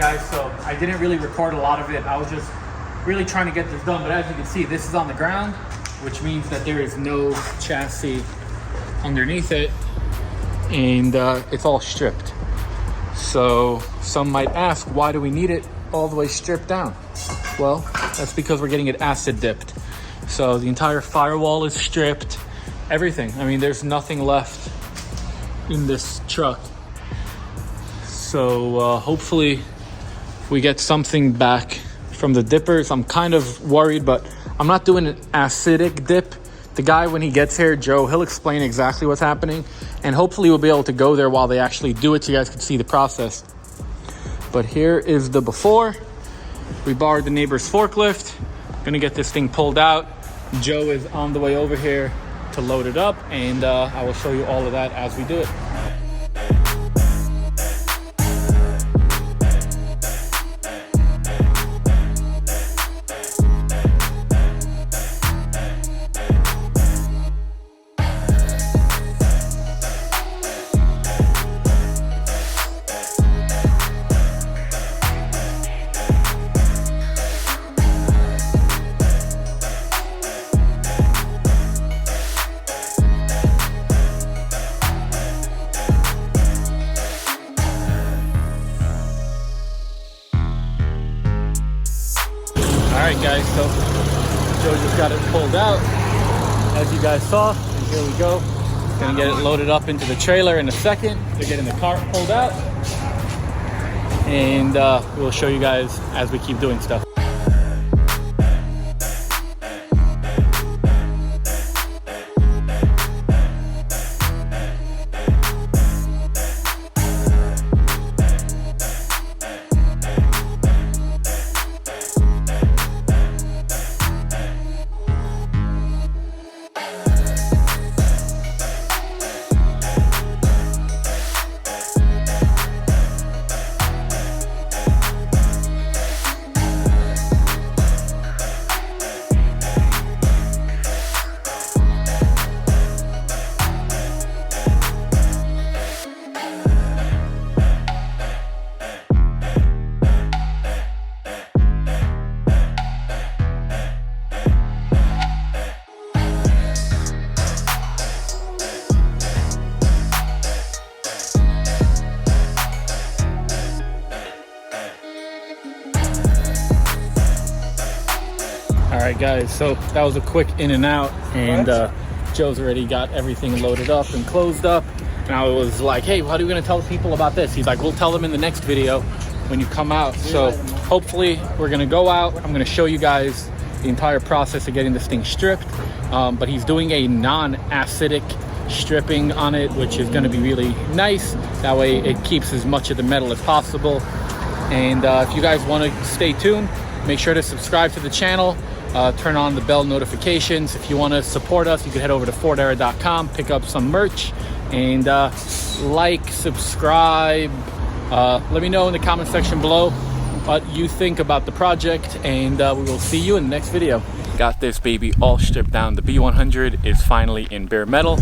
guys, so I didn't really record a lot of it. I was just really trying to get this done, but as you can see, this is on the ground, which means that there is no chassis underneath it, and it's all stripped. So some might ask, why do we need it all the way stripped down? Well, that's because we're getting it acid dipped. So the entire firewall is stripped, everything. I mean, there's nothing left in this truck. So hopefully we get something back from the dippers. I'm kind of worried, but I'm not doing an acidic dip. The guy, when he gets here, Joe, he'll explain exactly what's happening, and hopefully we'll be able to go there while they actually do it so you guys can see the process. But here is the before. We borrowed the neighbor's forklift. Gonna get this thing pulled out. Joe is on the way over here to load it up, and I will show you all of that as we do it. All right, guys, so Joe just got it pulled out, as you guys saw, and here we go. Gonna get it loaded up into the trailer in a second. They're getting the cart pulled out, and we'll show you guys as we keep doing stuff. All right, guys, so that was a quick in and out, and Joe's already got everything loaded up and closed up. And I was like, hey, how are we gonna tell people about this? He's like, we'll tell them in the next video when you come out. So hopefully we're gonna go out. I'm gonna show you guys the entire process of getting this thing stripped. But he's doing a non-acidic stripping on it, which is gonna be really nice. That way it keeps as much of the metal as possible. And if you guys wanna stay tuned, make sure to subscribe to the channel. Turn on the bell notifications. If you want to support us, you can head over to fordera.com, pick up some merch, and like, subscribe. Let me know in the comment section below what you think about the project, and we will see you in the next video. Got this baby all stripped down. The B100 is finally in bare metal.